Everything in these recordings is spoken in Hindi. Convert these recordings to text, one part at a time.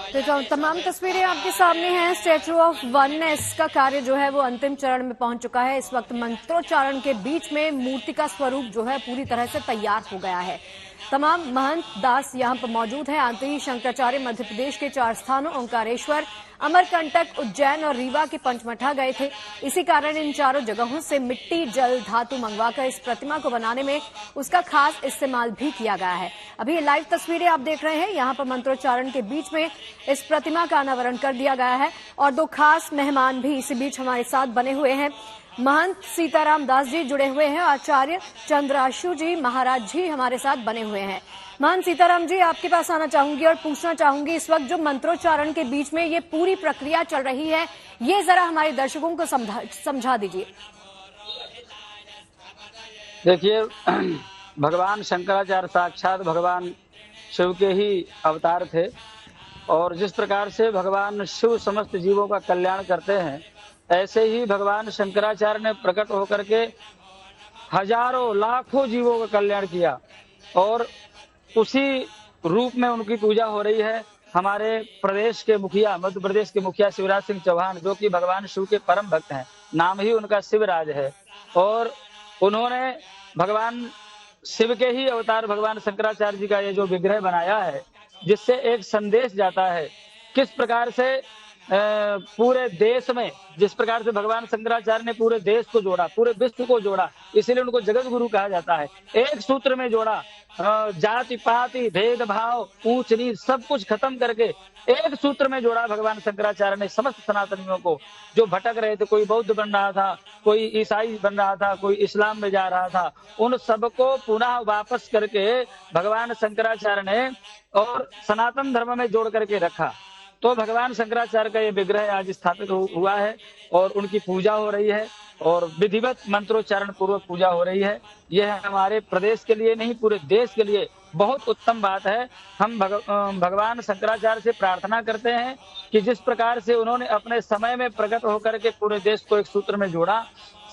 तो तमाम तस्वीरें आपके सामने हैं। स्टैचू ऑफ वननेस का कार्य जो है वो अंतिम चरण में पहुंच चुका है। इस वक्त मंत्रोच्चारण के बीच में मूर्ति का स्वरूप जो है पूरी तरह से तैयार हो गया है। तमाम महंत दास यहां पर मौजूद हैं। आदि शंकराचार्य मध्य प्रदेश के 4 स्थानों ओंकारेश्वर, अमरकंटक, उज्जैन और रीवा के पंचमठा गए थे। इसी कारण इन चारों जगहों से मिट्टी, जल, धातु मंगवाकर इस प्रतिमा को बनाने में उसका खास इस्तेमाल भी किया गया है। अभी लाइव तस्वीरें आप देख रहे हैं। यहां पर मंत्रोच्चारण के बीच में इस प्रतिमा का अनावरण कर दिया गया है और 2 खास मेहमान भी इसी बीच हमारे साथ बने हुए हैं। महंत सीताराम दास जी जुड़े हुए हैं, आचार्य चंद्राशु जी महाराज जी हमारे साथ बने हुए हैं। महंत सीताराम जी, आपके पास आना चाहूंगी और पूछना चाहूंगी, इस वक्त जो मंत्रोच्चारण के बीच में ये पूरी प्रक्रिया चल रही है, ये जरा हमारे दर्शकों को समझा दीजिए। देखिए, भगवान शंकराचार्य साक्षात भगवान शिव के ही अवतार थे और जिस प्रकार से भगवान शिव समस्त जीवों का कल्याण करते हैं, ऐसे ही भगवान शंकराचार्य ने प्रकट होकर के हजारों लाखों जीवों का कल्याण किया और उसी रूप में उनकी पूजा हो रही है। हमारे प्रदेश के मुखिया, मध्य प्रदेश के मुखिया शिवराज सिंह चौहान, जो कि भगवान शिव के परम भक्त हैं, नाम ही उनका शिवराज है, और उन्होंने भगवान शिव के ही अवतार भगवान शंकराचार्य जी का ये जो विग्रह बनाया है, जिससे एक संदेश जाता है किस प्रकार से पूरे देश में, जिस प्रकार से भगवान शंकराचार्य ने पूरे देश को जोड़ा, पूरे विश्व को जोड़ा, इसीलिए उनको जगत गुरु कहा जाता है। एक सूत्र में जोड़ा, जाति पाति भेदभाव ऊंच नीच सब कुछ खत्म करके एक सूत्र में जोड़ा भगवान शंकराचार्य ने समस्त सनातनियों को, जो भटक रहे थे, कोई बौद्ध बन रहा था, कोई ईसाई बन रहा था, कोई इस्लाम में जा रहा था, उन सबको पुनः वापस करके भगवान शंकराचार्य ने और सनातन धर्म में जोड़ करके रखा। तो भगवान शंकराचार्य का ये विग्रह आज स्थापित हुआ है और उनकी पूजा हो रही है और विधिवत मंत्रोच्चारण पूर्वक पूजा हो रही है। यह हमारे प्रदेश के लिए नहीं, पूरे देश के लिए बहुत उत्तम बात है। हम भगवान शंकराचार्य से प्रार्थना करते हैं कि जिस प्रकार से उन्होंने अपने समय में प्रकट होकर के पूरे देश को एक सूत्र में जोड़ा,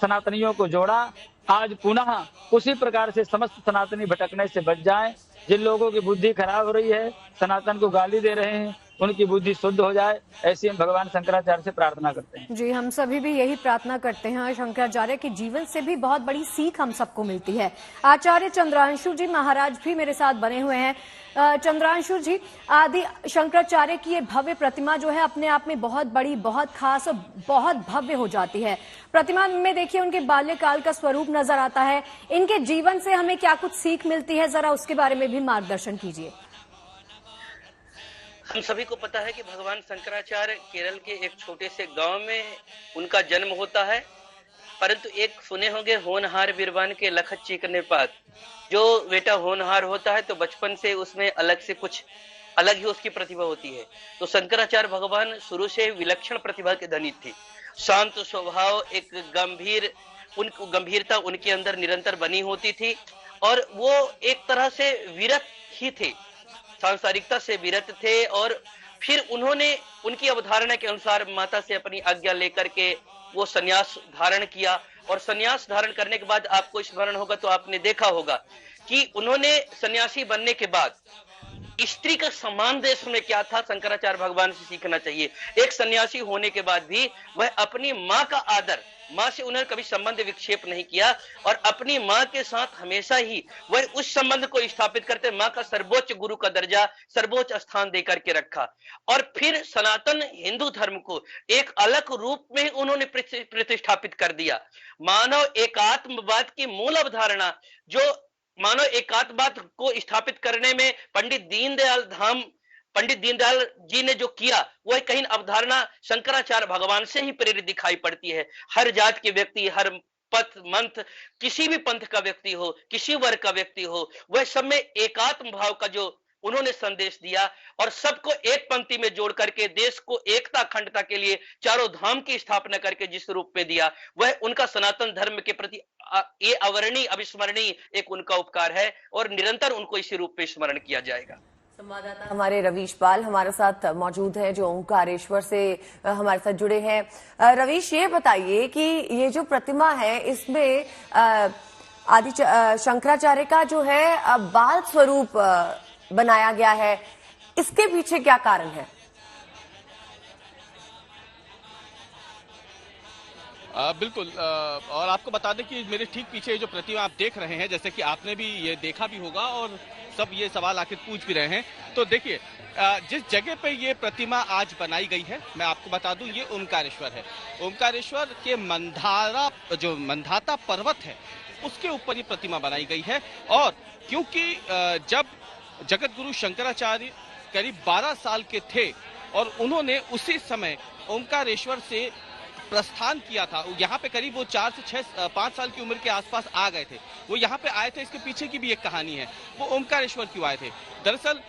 सनातनियों को जोड़ा, आज पुनः उसी प्रकार से समस्त सनातनी भटकने से बच जाएं। जिन लोगों की बुद्धि खराब हो रही है, सनातन को गाली दे रहे हैं, उनकी बुद्धि शुद्ध हो जाए, ऐसी हम भगवान शंकराचार्य से प्रार्थना करते हैं। जी, हम सभी भी यही प्रार्थना करते हैं। शंकराचार्य के जीवन से भी बहुत बड़ी सीख हम सबको मिलती है। आचार्य चंद्रांशु जी महाराज भी मेरे साथ बने हुए हैं। चंद्रांशु जी, आदि शंकराचार्य की ये भव्य प्रतिमा जो है अपने आप में बहुत बड़ी, बहुत खास और बहुत भव्य हो जाती है। प्रतिमा में देखिए उनके बाल्यकाल का स्वरूप नजर आता है। इनके जीवन से हमें क्या कुछ सीख मिलती है, जरा उसके बारे में भी मार्गदर्शन कीजिए। हम सभी को पता है कि भगवान शंकराचार्य केरल के एक छोटे से गांव में उनका जन्म होता है, परंतु एक सुने होंगे होनहार बिरबान के लखत चीकने पात। जो बेटा होनहार होता है तो बचपन से उसमें अलग से कुछ अलग ही उसकी प्रतिभा होती है। तो शंकराचार्य भगवान शुरू से विलक्षण प्रतिभा के धनी थे। शांत स्वभाव, एक गंभीरता उनके अंदर निरंतर बनी होती थी और वो एक तरह से विरत ही थे, सांसारिकता से विरत थे। और फिर उन्होंने उनकी अवधारणा के अनुसार माता से अपनी आज्ञा लेकर के वो संन्यास धारण किया और संन्यास धारण करने के बाद आपको स्मरण होगा तो आपने देखा होगा कि उन्होंने सन्यासी बनने के बाद स्त्री का सम्मान देश में क्या था, शंकराचार्य भगवान से सीखना चाहिए। एक सन्यासी होने के बाद भी वह अपनी माँ का आदर, माँ से उन्होंने कभी संबंध विक्षेप नहीं किया और अपनी माँ के साथ हमेशा ही वह उस संबंध को स्थापित करते, माँ का सर्वोच्च गुरु का दर्जा, सर्वोच्च स्थान देकर के रखा। और फिर सनातन हिंदू धर्म को एक अलग रूप में उन्होंने प्रतिष्ठापित कर दिया। मानव एकात्मवाद की मूल अवधारणा, जो मानव एकात्मवाद को स्थापित करने में पंडित दीनदयाल जी ने जो किया, वह कहीं अवधारणा शंकराचार्य भगवान से ही प्रेरित दिखाई पड़ती है। हर जात के व्यक्ति, हर पथ मंथ, किसी भी पंथ का व्यक्ति हो, किसी वर्ग का व्यक्ति हो, वह सब में एकात्म भाव का जो उन्होंने संदेश दिया और सबको एक पंक्ति में जोड़ करके देश को एकता अखंडता के लिए चारों धाम की स्थापना करके जिस रूप में दिया, वह उनका सनातन धर्म के प्रति ये अवर्णीय, अविस्मरणीय एक उनका उपकार है और निरंतर उनको इसी रूप में स्मरण किया जाएगा। संवाददाता हमारे रवीश पाल हमारे साथ मौजूद है, जो ओंकारेश्वर से हमारे साथ जुड़े हैं। रवीश, ये बताइए कि ये जो प्रतिमा है, इसमें आदि शंकराचार्य का जो है बाल स्वरूप बनाया गया है, इसके पीछे क्या कारण है? बिल्कुल और आपको बता दें कि मेरे ठीक पीछे जो प्रतिमा आप देख रहे हैं, जैसे कि आपने भी ये देखा भी होगा और सब ये सवाल आखिर पूछ भी रहे हैं। तो देखिए जिस जगह पे ये प्रतिमा आज बनाई गई है, मैं आपको बता दूं ये ओमकारेश्वर है। ओमकारेश्वर के मंधाता पर्वत है उसके ऊपर ये प्रतिमा बनाई गई है। और क्योंकि जब जगत गुरु शंकराचार्य करीब 12 साल के थे और उन्होंने उसी समय ओमकारेश्वर से प्रस्थान किया था, यहाँ पे करीब वो 4 से 5 साल की उम्र के आसपास आ गए थे। वो यहाँ पे आए थे, इसके पीछे की भी एक कहानी है। वो ओमकारेश्वर क्यों आए थे? दरअसल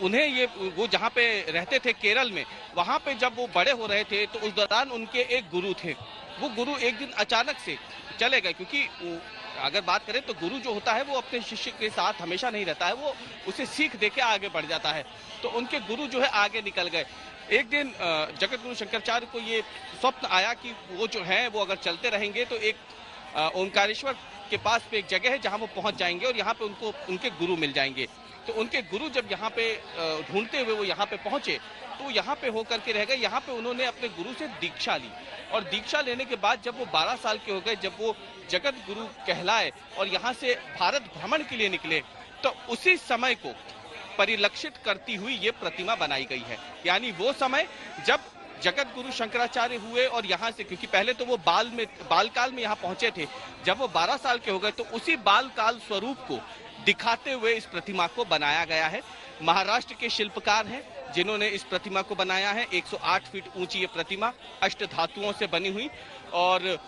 उन्हें वो जहाँ पे रहते थे केरल में, वहाँ पे जब वो बड़े हो रहे थे तो उस दौरान उनके एक गुरु थे। वो गुरु एक दिन अचानक से चले गए, क्योंकि अगर बात करें तो गुरु जो होता है वो अपने शिष्य के साथ हमेशा नहीं रहता है, वो उसे सीख देके आगे बढ़ जाता है। तो उनके गुरु जो है आगे निकल गए। एक दिन जगत गुरु शंकराचार्य को ये स्वप्न आया कि वो जो है वो अगर चलते रहेंगे तो एक ओमकारेश्वर के पास पे एक जगह है जहां वो पहुंच जाएंगे और यहाँ पे उनको उनके गुरु मिल जाएंगे। तो उनके गुरु जब यहाँ पे ढूंढते हुए वो यहाँ पे पहुंचे तो यहाँ पे होकर के रह गए। यहाँ पे उन्होंने अपने गुरु से दीक्षा ली और दीक्षा लेने के बाद जब वो 12 साल के हो गए, जब वो जगत गुरु कहलाए और यहाँ से भारत भ्रमण के लिए निकले, तो उसी समय को परिलक्षित करती हुई ये प्रतिमा बनाई गई है। यानी वो समय जब जगत गुरु शंकराचार्य हुए और यहाँ से, क्योंकि पहले तो वो बाल काल में यहाँ पहुंचे थे, जब वो 12 साल के हो गए तो उसी बाल काल स्वरूप को दिखाते हुए इस प्रतिमा को बनाया गया है। महाराष्ट्र के शिल्पकार हैं जिन्होंने इस प्रतिमा को बनाया है। 108 फीट ऊंची ये प्रतिमा अष्ट धातुओं से बनी हुई और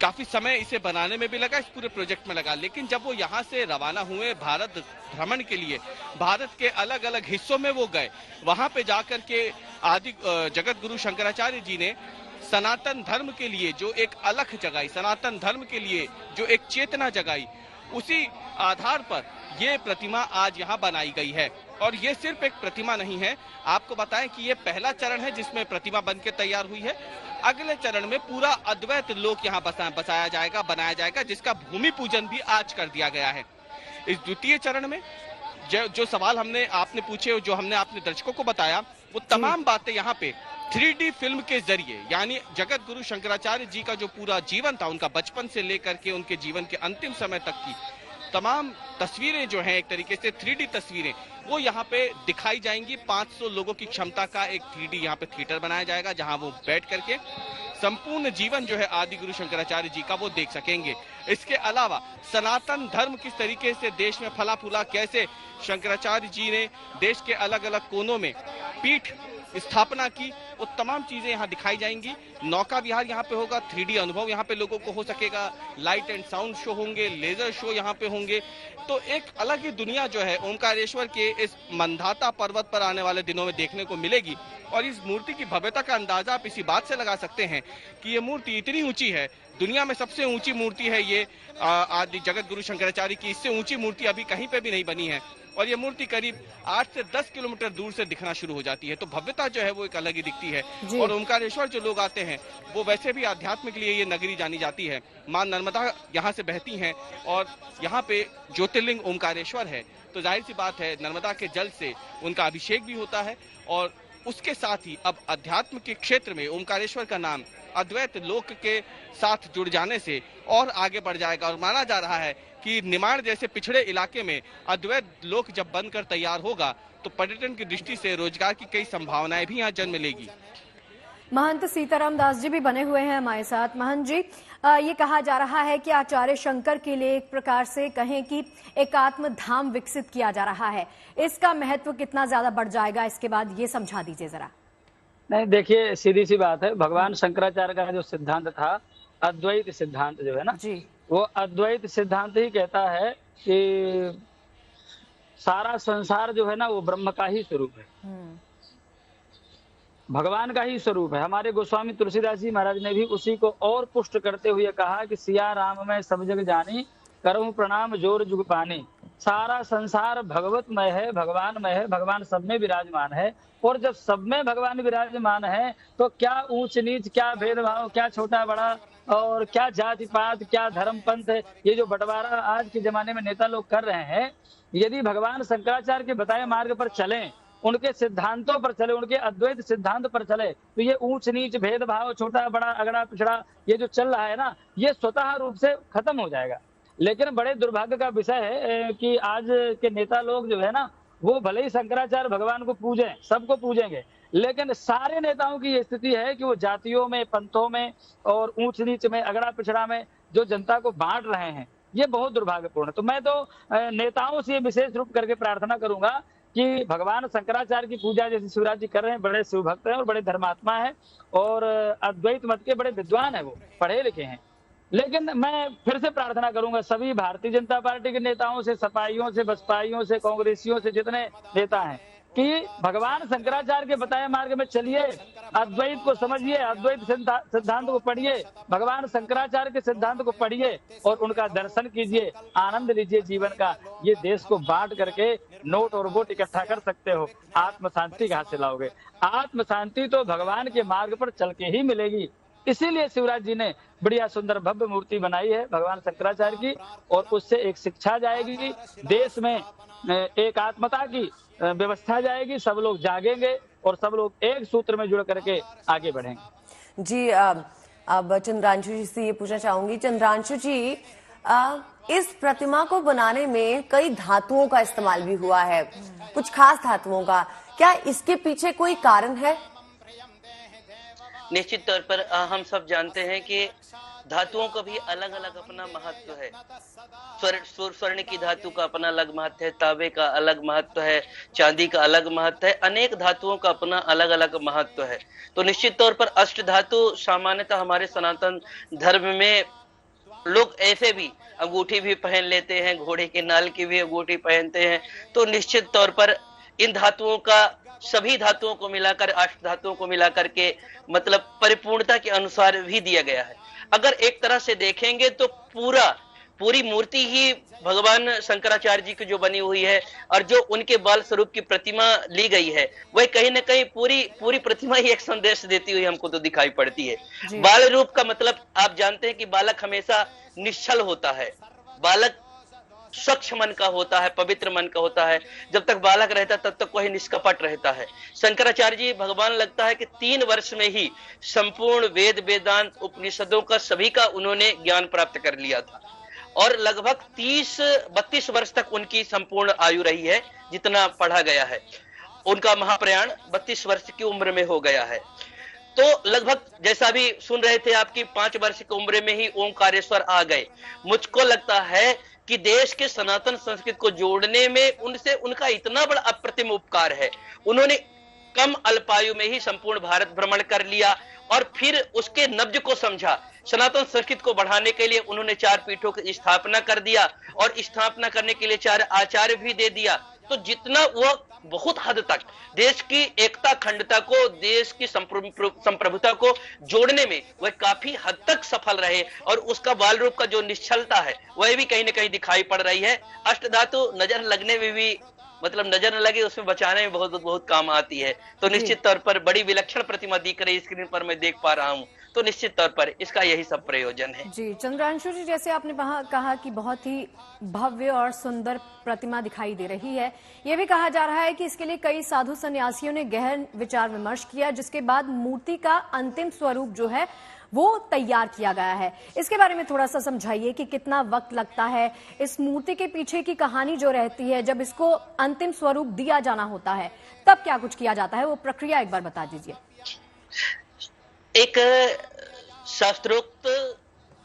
काफी समय इसे बनाने में भी लगा, इस पूरे प्रोजेक्ट में लगा। लेकिन जब वो यहाँ से रवाना हुए भारत भ्रमण के लिए, भारत के अलग अलग हिस्सों में वो गए, वहां पे जाकर के आदि जगत गुरु शंकराचार्य जी ने सनातन धर्म के लिए जो एक अलख जगाई, सनातन धर्म के लिए जो एक चेतना जगाई, उसी आधार पर ये प्रतिमा आज यहाँ बनाई गई है। और ये सिर्फ एक प्रतिमा नहीं है, आपको बताएं कि ये पहला चरण है जिसमें प्रतिमा बन के तैयार हुई है। अगले चरण में पूरा अद्वैत लोक यहाँ बनाया जाएगा, जिसका भूमि पूजन भी आज कर दिया गया है। इस द्वितीय चरण में जो सवाल आपने पूछे, जो हमने आपने दर्शकों को बताया, वो तमाम बातें यहाँ पे 3D फिल्म के जरिए, यानी जगत गुरु शंकराचार्य जी का जो पूरा जीवन था, उनका बचपन से लेकर के उनके जीवन के अंतिम समय तक की तमाम तस्वीरें जो हैं, एक तरीके से 3D तस्वीरें, वो यहाँ पे दिखाई जाएंगी। 500 लोगों की क्षमता का एक 3D यहाँ पे थिएटर बनाया जाएगा, जहां वो बैठ करके संपूर्ण जीवन जो है आदि गुरु शंकराचार्य जी का वो देख सकेंगे। इसके अलावा सनातन धर्म किस तरीके से देश में फला फूला, कैसे शंकराचार्य जी ने देश के अलग अलग कोनों में पीठ स्थापना की, वो तमाम चीजें यहाँ दिखाई जाएंगी। नौका विहार यहाँ पे होगा, 3D अनुभव यहाँ पे लोगों को हो सकेगा, लाइट एंड साउंड शो होंगे, लेजर शो यहाँ पे होंगे। तो एक अलग ही दुनिया जो है ओमकारेश्वर के इस मंधाता पर्वत पर आने वाले दिनों में देखने को मिलेगी। और इस मूर्ति की भव्यता का अंदाजा आप इसी बात से लगा सकते हैं कि ये मूर्ति इतनी ऊंची है, दुनिया में सबसे ऊंची मूर्ति है ये आदि जगत गुरु शंकराचार्य की। इससे ऊंची मूर्ति अभी कहीं पे भी नहीं बनी है और ये मूर्ति करीब 8 से 10 किलोमीटर दूर से दिखना शुरू हो जाती है। तो भव्यता जो है वो एक अलग ही दिखती है। और ओमकारेश्वर जो लोग आते हैं वो वैसे भी आध्यात्म के लिए ये नगरी जानी जाती है। मां नर्मदा यहाँ से बहती हैं और यहाँ पे ज्योतिर्लिंग ओमकारेश्वर है, तो जाहिर सी बात है नर्मदा के जल से उनका अभिषेक भी होता है। और उसके साथ ही अब अध्यात्म के क्षेत्र में ओमकारेश्वर का नाम अद्वैत लोक के साथ जुड़ जाने से और आगे बढ़ जाएगा। और माना जा रहा है कि निमाड़ जैसे पिछड़े इलाके में अद्वैत लोक जब बनकर तैयार होगा तो पर्यटन की दृष्टि से रोजगार की कई संभावनाएं भी यहाँ जन्म लेगी। महंत सीताराम दास जी भी बने हुए हैं हमारे साथ। महंत जी, ये कहा जा रहा है कि आचार्य शंकर के लिए एक प्रकार से कहें कि एकात्म धाम विकसित किया जा रहा है, इसका महत्व कितना ज्यादा बढ़ जाएगा, इसके बाद ये समझा दीजिए जरा। नहीं, देखिए सीधी सी बात है, भगवान शंकराचार्य का जो सिद्धांत था, अद्वैत सिद्धांत जो है ना जी, वो अद्वैत सिद्धांत ही कहता है कि सारा संसार जो है ना वो ब्रह्म का ही स्वरूप है, भगवान का ही स्वरूप है। हमारे गोस्वामी तुलसीदास जी महाराज ने भी उसी को और पुष्ट करते हुए कहा कि सिया राम में सब जग जानी, करऊं प्रणाम जोर जुग पानी। सारा संसार भगवतमय है, भगवानमय है, भगवान सब में विराजमान है। और जब सब में भगवान विराजमान है तो क्या ऊंच नीच, क्या भेदभाव, क्या छोटा बड़ा, और क्या जाति पात, क्या धर्म पंथ, ये जो बंटवारा आज के जमाने में नेता लोग कर रहे हैं, यदि भगवान शंकराचार्य के बताए मार्ग पर चलें उनके सिद्धांतों पर चले, उनके अद्वैत सिद्धांत पर चले, तो ये ऊंच नीच, भेदभाव, छोटा बड़ा, अगड़ा पिछड़ा, ये जो चल रहा है ना, ये स्वतः रूप से खत्म हो जाएगा। लेकिन बड़े दुर्भाग्य का विषय है कि आज के नेता लोग जो है ना, वो भले ही शंकराचार्य भगवान को पूजें, सबको पूजेंगे, लेकिन सारे नेताओं की ये स्थिति है कि वो जातियों में, पंथों में और ऊंच नीच में, अगड़ा पिछड़ा में जो जनता को बांट रहे हैं, ये बहुत दुर्भाग्यपूर्ण है। तो मैं तो नेताओं से विशेष रूप करके प्रार्थना करूंगा कि भगवान शंकराचार्य की पूजा जैसे शिवराज जी कर रहे हैं, बड़े शिव भक्त हैं और बड़े धर्मात्मा है और अद्वैत मत के बड़े विद्वान है, वो पढ़े लिखे हैं। लेकिन मैं फिर से प्रार्थना करूंगा सभी भारतीय जनता पार्टी के नेताओं से, सपाइयों से, बसपाइयों से, कांग्रेसियों से, जितने नेता हैं, कि भगवान शंकराचार्य के बताए मार्ग में चलिए, अद्वैत को समझिए, अद्वैत सिद्धांत को पढ़िए, भगवान शंकराचार्य के सिद्धांत को पढ़िए और उनका दर्शन कीजिए, आनंद लीजिए जीवन का। ये देश को बांट करके नोट और वोट इकट्ठा कर सकते हो, आत्म शांति कहाँ से लाओगे? आत्म शांति तो भगवान के मार्ग पर चल के ही मिलेगी। इसीलिए शिवराज जी ने बढ़िया सुंदर भव्य मूर्ति बनाई है भगवान शंकराचार्य की, और उससे एक शिक्षा जाएगी, देश में एक आत्मता की व्यवस्था जाएगी, सब लोग जागेंगे और सब लोग एक सूत्र में जुड़ करके आगे बढ़ेंगे। जी, अब चंद्रांशु जी से ये पूछना चाहूंगी। चंद्रांशु जी, इस प्रतिमा को बनाने में कई धातुओं का इस्तेमाल भी हुआ है, कुछ खास धातुओं का, क्या इसके पीछे कोई कारण है? निश्चित तौर पर हम सब जानते हैं कि धातुओं का भी अलग अलग अपना महत्व है। स्वर्ण की धातु का अपना अलग महत्व है, तांबे का अलग महत्व है, चांदी का अलग महत्व है, अनेक धातुओं का अपना अलग अलग महत्व है। तो निश्चित तौर पर अष्ट धातु सामान्यतः हमारे सनातन धर्म में लोग ऐसे भी अंगूठी भी पहन लेते हैं, घोड़े के नाल की भी अंगूठी पहनते हैं। तो निश्चित तौर पर इन धातुओं का, सभी धातुओं को मिलाकर, अष्ट धातुओं को मिलाकर के मतलब परिपूर्णता के अनुसार भी दिया गया है। अगर एक तरह से देखेंगे तो पूरी मूर्ति ही भगवान शंकराचार्य जी की जो बनी हुई है और जो उनके बाल स्वरूप की प्रतिमा ली गई है, वह कहीं ना कहीं पूरी प्रतिमा ही एक संदेश देती हुई हमको तो दिखाई पड़ती है। बाल रूप का मतलब आप जानते हैं कि बालक हमेशा निश्चल होता है, बालक स्वच्छ मन का होता है, पवित्र मन का होता है। जब तक बालक रहता है तब तक वही निष्कपट रहता है। शंकराचार्य जी भगवान लगता है कि 3 वर्ष में ही संपूर्ण वेद, वेदांत, उपनिषदों का सभी का उन्होंने ज्ञान प्राप्त कर लिया था और लगभग 30-32 वर्ष तक उनकी संपूर्ण आयु रही है, जितना पढ़ा गया है। उनका महाप्रयाण 32 वर्ष की उम्र में हो गया है। तो लगभग जैसा भी सुन रहे थे आपकी 5 वर्ष की उम्र में ही ओंकारेश्वर आ गए। मुझको लगता है कि देश के सनातन संस्कृति को जोड़ने में उनका इतना बड़ा अप्रतिम उपकार है। उन्होंने कम अल्पायु में ही संपूर्ण भारत भ्रमण कर लिया और फिर उसके नब्ज को समझा। सनातन संस्कृति को बढ़ाने के लिए उन्होंने 4 पीठों की स्थापना कर दिया और स्थापना करने के लिए 4 आचार्य भी दे दिया। तो जितना वो बहुत हद तक देश की एकता, अखंडता को, देश की संप्रभुता को जोड़ने में वह काफी हद तक सफल रहे और उसका बाल रूप का जो निश्चलता है वह भी कहीं ना कहीं दिखाई पड़ रही है। अष्ट धातु नजर लगने में भी, मतलब नजर न लगे उसमें बचाने में बहुत बहुत काम आती है। तो निश्चित तौर पर बड़ी विलक्षण प्रतिमा दिख रही स्क्रीन पर मैं देख पा रहा हूँ। तो निश्चित तौर पर इसका यही सब प्रयोजन है। जी चंद्रांशु जी, जैसे आपने कहा कि बहुत ही भव्य और सुंदर प्रतिमा दिखाई दे रही है, ये भी कहा जा रहा है कि इसके लिए कई साधु सन्यासियों ने गहन विचार विमर्श किया, जिसके बाद मूर्ति का अंतिम स्वरूप जो है वो तैयार किया गया है। इसके बारे में थोड़ा सा समझाइए कि कितना वक्त लगता है, इस मूर्ति के पीछे की कहानी जो रहती है, जब इसको अंतिम स्वरूप दिया जाना होता है तब क्या कुछ किया जाता है, वो प्रक्रिया एक बार बता दीजिए। एक शास्त्रोक्त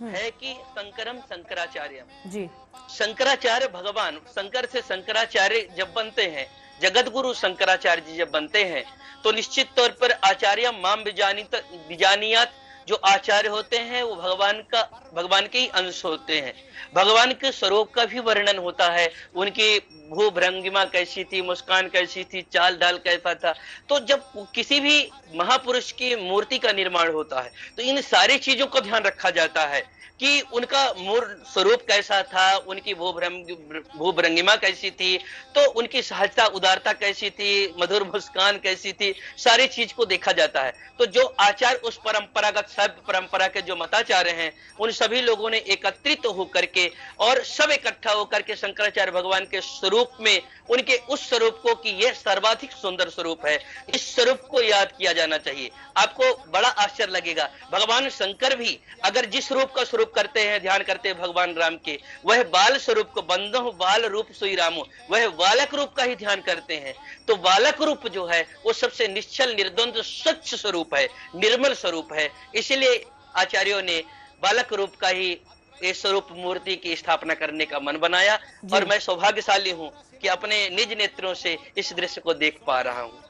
है कि शंकरम शंकराचार्य जी, शंकराचार्य भगवान, शंकर से शंकराचार्य जब बनते हैं, जगत गुरु शंकराचार्य जी जब बनते हैं, तो निश्चित तौर पर आचार्य माम बीजानियात, जो आचार्य होते हैं वो भगवान के ही अंश होते हैं। भगवान के स्वरूप का भी वर्णन होता है, उनकी भूभंगिमा कैसी थी, मुस्कान कैसी थी, चाल ढाल कैसा था। तो जब किसी भी महापुरुष की मूर्ति का निर्माण होता है तो इन सारी चीजों का ध्यान रखा जाता है कि उनका मूल स्वरूप कैसा था, उनकी भूभंगिमा कैसी थी, तो उनकी सहजता, उदारता कैसी थी, मधुर मुस्कान कैसी थी, सारी चीज को देखा जाता है। तो जो आचार्य उस परंपरागत शैव परंपरा के जो मताचार्य हैं, उन सभी लोगों ने एकत्रित होकर के और सब इकट्ठा होकर के शंकराचार्य भगवान के स्वरूप में, उनके उस स्वरूप को कि यह सर्वाधिक सुंदर स्वरूप है, इस स्वरूप को याद किया जाना चाहिए। आपको बड़ा आश्चर्य लगेगा, भगवान शंकर भी अगर जिस रूप का स्वरूप करते हैं, ध्यान करते हैं भगवान राम के, वह बाल स्वरूप को, बंदो बाल रूप सोई रामो, वह बालक रूप का ही ध्यान करते हैं। तो बालक रूप जो है वो सबसे निश्चल, निर्द्वंद, स्वच्छ स्वरूप है, निर्मल स्वरूप है। इसलिए आचार्यों ने बालक रूप का ही इस स्वरूप मूर्ति की स्थापना करने का मन बनाया और मैं सौभाग्यशाली हूँ कि अपने निज नेत्रों से इस दृश्य को देख पा रहा हूँ।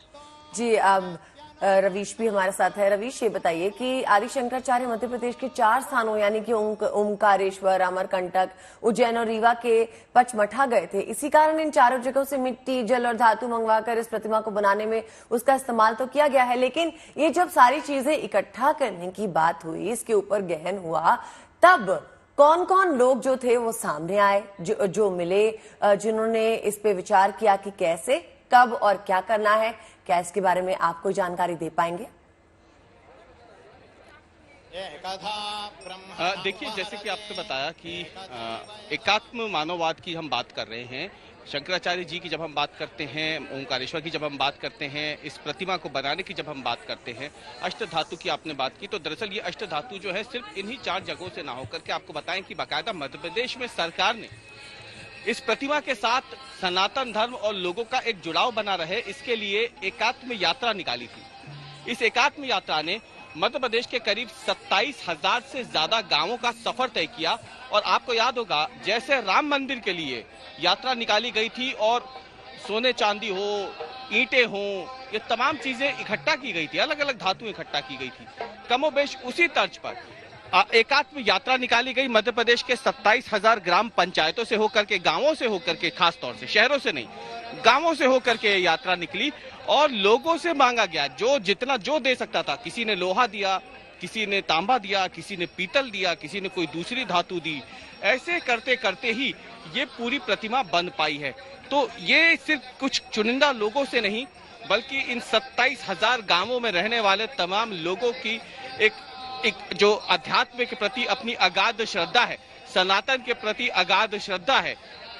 जी, अब रवीश भी हमारे साथ है। रवीश, ये बताइए कि आदि शंकराचार्य मध्य प्रदेश के 4 स्थानों यानी कि ओमकारेश्वर, अमरकंटक, उज्जैन और रीवा के पचमढ़ा गए थे। इसी कारण इन चारों जगहों से मिट्टी, जल और धातु मंगवाकर इस प्रतिमा को बनाने में उसका इस्तेमाल तो किया गया है, लेकिन ये जब सारी चीजें इकट्ठा करने की बात हुई, इसके ऊपर गहन हुआ, तब कौन कौन लोग जो थे वो सामने आए, जो मिले, जिन्होंने इस पे विचार किया कि कैसे, कब और क्या करना है? क्या इसके बारे में आप कोई जानकारी दे पाएंगे? देखिए, जैसे कि आपने बताया कि एकात्म मानववाद की हम बात कर रहे हैं। शंकराचार्य जी की जब हम बात करते हैं, ओंकारेश्वर की जब हम बात करते हैं, इस प्रतिमा को बनाने की जब हम बात करते हैं, अष्ट धातु की आपने बात की, तो दरअसल ये अष्ट धातु जो है सिर्फ इन्हीं 4 जगहों से ना होकर के आपको बताएं कि बाकायदा मध्य प्रदेश में सरकार ने इस प्रतिमा के साथ सनातन धर्म और लोगों का एक जुड़ाव बना रहे, इसके लिए एकात्म यात्रा निकाली थी। इस एकात्म यात्रा ने मध्य प्रदेश के करीब 27,000 से ज्यादा गांवों का सफर तय किया। और आपको याद होगा, जैसे राम मंदिर के लिए यात्रा निकाली गई थी और सोने चांदी हो, ईंटें हो, ये तमाम चीजें इकट्ठा की गई थी, अलग अलग धातु इकट्ठा की गई थी, कमोबेश उसी तर्ज पर एकात्म यात्रा निकाली गई। मध्य प्रदेश के 27,000 ग्राम पंचायतों से होकर के, गांवों से होकर के, खास तौर से शहरों से नहीं, गांवों से होकर के यात्रा निकली और लोगों से मांगा गया जो जितना जो दे सकता था। किसी ने लोहा दिया, किसी ने तांबा दिया, किसी ने पीतल दिया, किसी ने कोई दूसरी धातु दी। ऐसे करते करते ही ये पूरी प्रतिमा बन पाई है। तो ये सिर्फ कुछ चुनिंदा लोगों से नहीं, बल्कि इन 27,000 गांवों में रहने वाले तमाम लोगों की एक जो अध्यात्म के प्रति अपनी अगाध श्रद्धा है, सनातन के प्रति अगाध श्रद्धा है,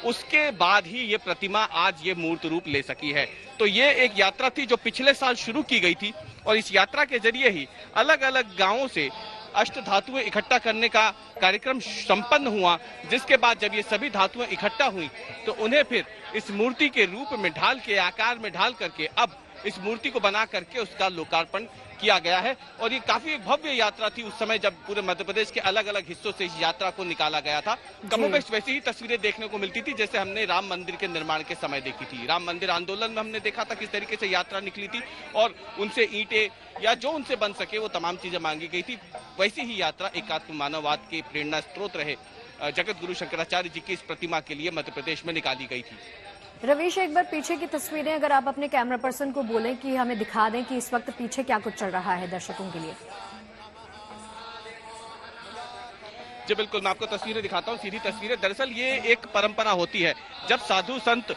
उसके बाद ही ये प्रतिमा आज ये मूर्त रूप ले सकी है। तो ये एक यात्रा थी जो पिछले साल शुरू की गई थी और इस यात्रा के जरिए ही अलग अलग गांवों से अष्ट धातुएं इकट्ठा करने का कार्यक्रम संपन्न हुआ, जिसके बाद जब ये सभी धातुएं इकट्ठा हुई तो उन्हें फिर इस मूर्ति के रूप में ढाल के, आकार में ढाल करके अब इस मूर्ति को बना करके उसका लोकार्पण किया गया है। और ये काफी एक भव्य यात्रा थी उस समय जब पूरे मध्य प्रदेश के अलग अलग हिस्सों से इस यात्रा को निकाला गया था। कमोबेश वैसी ही तस्वीरें देखने को मिलती थी जैसे हमने राम मंदिर के निर्माण के समय देखी थी। राम मंदिर आंदोलन में हमने देखा था किस तरीके से यात्रा निकली थी और उनसे ईंटें या जो उनसे बन सके वो तमाम चीजें मांगी गई थी। वैसी ही यात्रा एकात्म मानववाद के प्रेरणा स्रोत रहे जगत गुरु शंकराचार्य जी की इस प्रतिमा के लिए मध्य प्रदेश में निकाली गई थी। रवीश, एक बार पीछे की तस्वीरें अगर आप अपने कैमरा पर्सन को बोलें कि हमें दिखा दें कि इस वक्त पीछे क्या कुछ चल रहा है दर्शकों के लिए। जी बिल्कुल, मैं आपको तस्वीरें दिखाता हूँ, सीधी तस्वीरें। दरअसल ये एक परंपरा होती है, जब साधु संत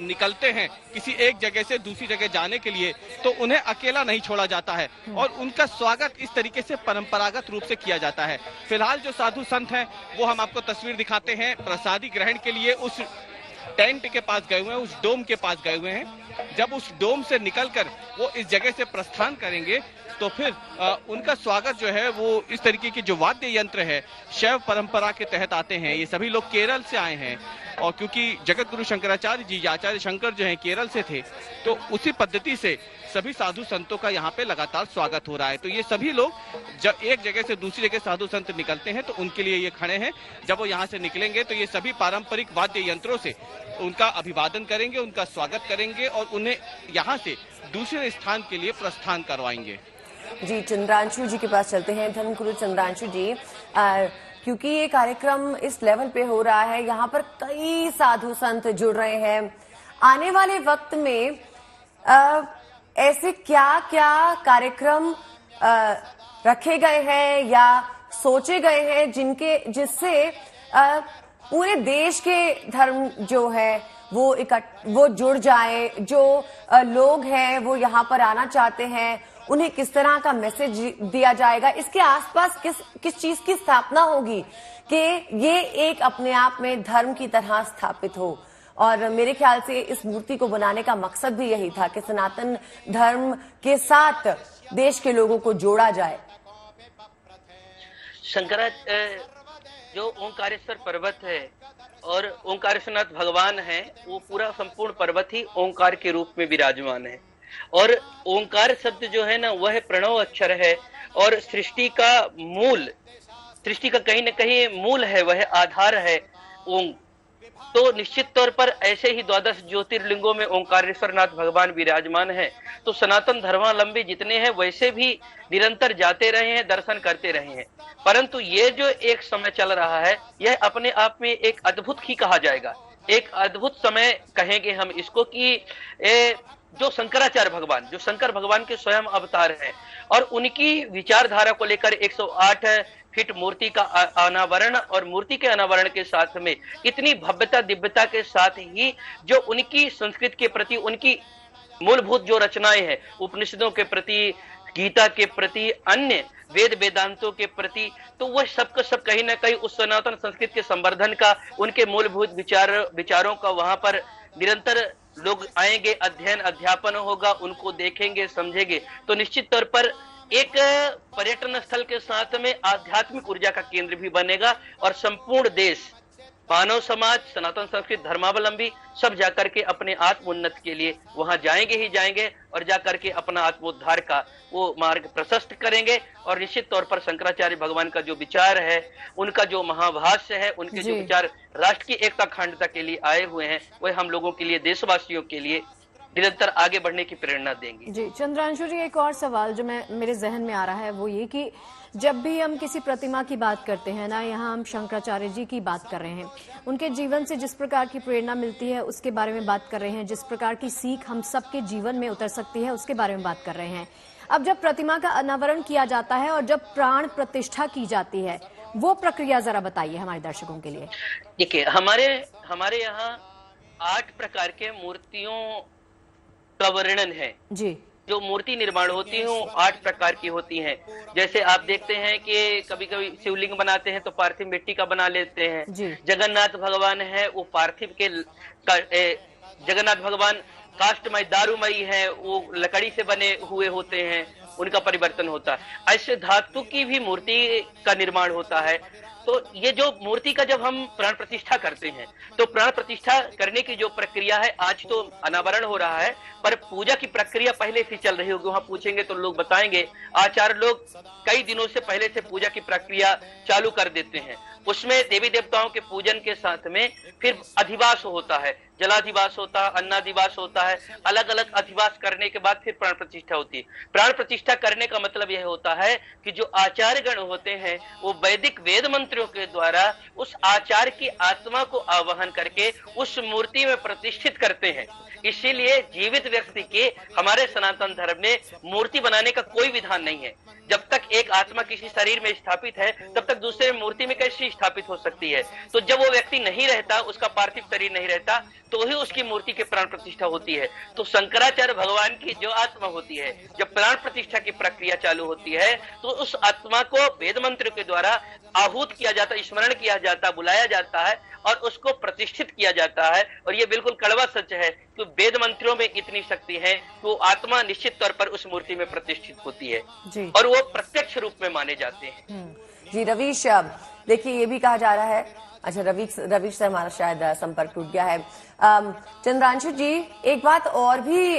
निकलते हैं किसी एक जगह से दूसरी जगह जाने के लिए तो उन्हें अकेला नहीं छोड़ा जाता है और उनका स्वागत इस तरीके से परंपरागत रूप से किया जाता है। फिलहाल जो साधु संत हैं वो हम आपको तस्वीर दिखाते हैं, प्रसादी ग्रहण के लिए उस टेंट के पास गए हुए हैं, उस डोम के पास गए हुए हैं। जब उस डोम से निकलकर वो इस जगह से प्रस्थान करेंगे तो फिर उनका स्वागत जो है वो इस तरीके के जो वाद्य यंत्र है शैव परंपरा के तहत आते हैं। ये सभी लोग केरल से आए हैं और क्योंकि जगत गुरु शंकराचार्य जी, आचार्य शंकर जो हैं केरल से थे, तो उसी पद्धति से सभी साधु संतों का यहाँ पे लगातार स्वागत हो रहा है। तो ये सभी लोग जब एक जगह से दूसरी जगह साधु संत निकलते हैं तो उनके लिए ये खड़े हैं। जब वो यहाँ से निकलेंगे तो ये सभी पारंपरिक वाद्य यंत्रों से उनका अभिवादन करेंगे, उनका स्वागत करेंगे और उन्हें यहाँ से दूसरे स्थान के लिए प्रस्थान करवाएंगे। जी, चंद्रांशु जी के पास चलते हैं। धर्मगुरु चंद्रांशु जी, क्योंकि ये कार्यक्रम इस लेवल पे हो रहा है, यहाँ पर कई साधु संत जुड़ रहे हैं, आने वाले वक्त में ऐसे क्या क्या कार्यक्रम रखे गए हैं या सोचे गए हैं जिससे पूरे देश के धर्म जो है वो जुड़ जाए, जो लोग हैं वो यहाँ पर आना चाहते हैं उन्हें किस तरह का मैसेज दिया जाएगा, इसके आसपास किस चीज की स्थापना होगी कि ये एक अपने आप में धर्म की तरह स्थापित हो। और मेरे ख्याल से इस मूर्ति को बनाने का मकसद भी यही था कि सनातन धर्म के साथ देश के लोगों को जोड़ा जाए। जो ओंकारेश्वर पर्वत है और ओंकारेश्वरनाथ भगवान है, वो पूरा संपूर्ण पर्वत ही ओंकार के रूप में विराजमान है। और ओंकार शब्द जो है ना, वह प्रणव अक्षर है और सृष्टि का मूल, सृष्टि का कहीं न कहीं मूल है, वह आधार है ओंग। तो निश्चित तौर पर ऐसे ही 12 ज्योतिर्लिंगों में ओंकारेश्वरनाथ भगवान विराजमान है। तो सनातन धर्मावलंबी जितने हैं वैसे भी निरंतर जाते रहे हैं, दर्शन करते रहे हैं। परंतु ये जो एक समय चल रहा है, यह अपने आप में एक अद्भुत ही कहा जाएगा, एक अद्भुत समय कहेंगे हम इसको, कि जो शंकराचार्य भगवान, जो शंकर भगवान के स्वयं अवतार हैं और उनकी विचारधारा को लेकर 108 फीट मूर्ति का अनावरण, और मूर्ति के अनावरण के साथ में इतनी भव्यता दिव्यता के साथ ही जो उनकी संस्कृति के प्रति, उनकी मूलभूत जो रचनाएं हैं, उपनिषदों के प्रति, गीता के प्रति, अन्य वेद वेदांतों के प्रति, तो वह सबका सब कहीं ना कहीं उस सनातन संस्कृति के संवर्धन का, उनके मूलभूत विचारों का वहां पर निरंतर लोग आएंगे, अध्ययन अध्यापन होगा, उनको देखेंगे, समझेंगे। तो निश्चित तौर पर एक पर्यटन स्थल के साथ में आध्यात्मिक ऊर्जा का केंद्र भी बनेगा और संपूर्ण देश, मानव समाज, सनातन संस्कृति, धर्मावलंबी सब जाकर के अपने आत्मोन्नति के लिए वहां जाएंगे ही जाएंगे और जाकर के अपना आत्मोद्धार का वो मार्ग प्रशस्त करेंगे। और निश्चित तौर पर शंकराचार्य भगवान का जो विचार है, उनका जो महाभाष्य है, उनके जो विचार राष्ट्र की एकता अखंडता के लिए आए हुए हैं, वह हम लोगों के लिए, देशवासियों के लिए निरंतर आगे बढ़ने की प्रेरणा देंगे। जी चंद्रांशु जी, एक और सवाल जो मेरे जहन में आ रहा है वो ये कि जब भी हम किसी प्रतिमा की बात करते हैं ना, यहाँ हम शंकराचार्य जी की बात कर रहे हैं, उनके जीवन से जिस प्रकार की प्रेरणा मिलती है उसके बारे में बात कर रहे हैं, जिस प्रकार की सीख हम सबके जीवन में उतर सकती है उसके बारे में बात कर रहे हैं। अब जब प्रतिमा का अनावरण किया जाता है और जब प्राण प्रतिष्ठा की जाती है, वो प्रक्रिया जरा बताइए हमारे दर्शकों के लिए। देखिए, हमारे यहाँ 8 प्रकार के मूर्तियों का वर्णन है जी। जो मूर्ति निर्माण होती है वो 8 प्रकार की होती हैं। जैसे आप देखते हैं कि कभी कभी शिवलिंग बनाते हैं तो पार्थिव मिट्टी का बना लेते हैं। जगन्नाथ भगवान है वो पार्थिव के, जगन्नाथ भगवान काष्ठमय दारूमयी है, वो लकड़ी से बने हुए होते हैं, उनका परिवर्तन होता है। ऐसे धातु की भी मूर्ति का निर्माण होता है। तो ये जो मूर्ति का जब हम प्राण प्रतिष्ठा करते हैं, तो प्राण प्रतिष्ठा करने की जो प्रक्रिया है, आज तो अनावरण हो रहा है, पर पूजा की प्रक्रिया पहले से चल रही होगी। वहां पूछेंगे तो लोग बताएंगे, आचार्य लोग कई दिनों से पहले से पूजा की प्रक्रिया चालू कर देते हैं। उसमें देवी देवताओं के पूजन के साथ में फिर अधिवास होता है, जलाधिवास होता है, अन्नाधिवास होता है। अलग अलग अधिवास करने के बाद फिर प्राण प्रतिष्ठा होती है। प्राण प्रतिष्ठा करने का मतलब यह होता है कि जो आचार्य गण होते हैं वो वैदिक वेद मंत्रों के द्वारा उस आचार्य की आत्मा को आवाहन करके उस मूर्ति में प्रतिष्ठित करते हैं। इसीलिए जीवित व्यक्ति के हमारे सनातन धर्म में मूर्ति बनाने का कोई विधान नहीं है। जब तक एक आत्मा किसी शरीर में स्थापित है, तब तक दूसरे मूर्ति में कैसे स्थापित हो सकती है। तो जब वो व्यक्ति नहीं रहता, उसका पार्थिव शरीर नहीं रहता, तो ही उसकी मूर्ति की प्राण प्रतिष्ठा होती है। तो शंकराचार्य भगवान की जो आत्मा होती है, जब प्राण प्रतिष्ठा की प्रक्रिया चालू होती है, तो उस आत्मा को वेद मंत्र के द्वारा आहूत किया जाता, स्मरण किया जाता, बुलाया जाता है और उसको प्रतिष्ठित किया जाता है। और ये बिल्कुल कड़वा सच है कि वेद मंत्रों में इतनी शक्ति है कि वो आत्मा निश्चित तौर पर उस मूर्ति में प्रतिष्ठित होती है और वो प्रत्यक्ष रूप में माने जाते हैं। जी रवीश, देखिए ये भी कहा जा रहा है, अच्छा रवीश से हमारा शायद संपर्क टूट गया है। चंद्रांशु जी, एक बात और भी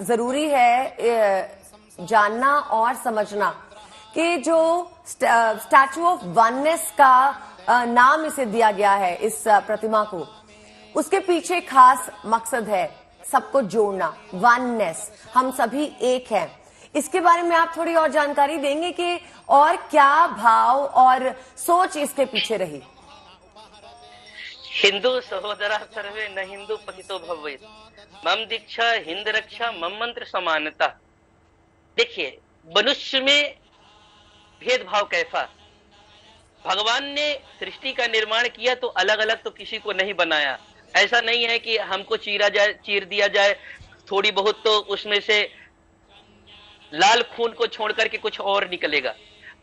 जरूरी है जानना और समझना कि जो स्टैचू ऑफ वननेस का नाम इसे दिया गया है, इस प्रतिमा को, उसके पीछे खास मकसद है सबको जोड़ना, वननेस, हम सभी एक हैं। इसके बारे में आप थोड़ी और जानकारी देंगे कि और क्या भाव और सोच इसके पीछे रही? हिंदू सहोदरा सर्वे न हिंदू पतितो भवेत्, मम दीक्षा हिंद रक्षा मम मंत्र समानता। देखिए, मनुष्य में भेदभाव कैसा, भगवान ने सृष्टि का निर्माण किया तो अलग अलग तो किसी को नहीं बनाया। ऐसा नहीं है कि हमको चीर दिया जाए, थोड़ी बहुत तो उसमें से लाल खून को छोड़ करके कुछ और निकलेगा।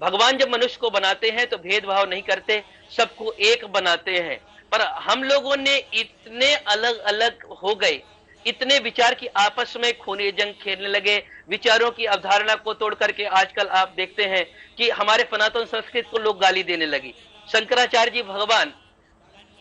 भगवान जब मनुष्य को बनाते हैं तो भेदभाव नहीं करते, सबको एक बनाते हैं। पर हम लोगों ने इतने अलग अलग हो गए, इतने विचार की आपस में खूनी जंग खेलने लगे, विचारों की अवधारणा को तोड़ करके आजकल आप देखते हैं कि हमारे सनातन संस्कृत को लोग गाली देने लगे। शंकराचार्य जी भगवान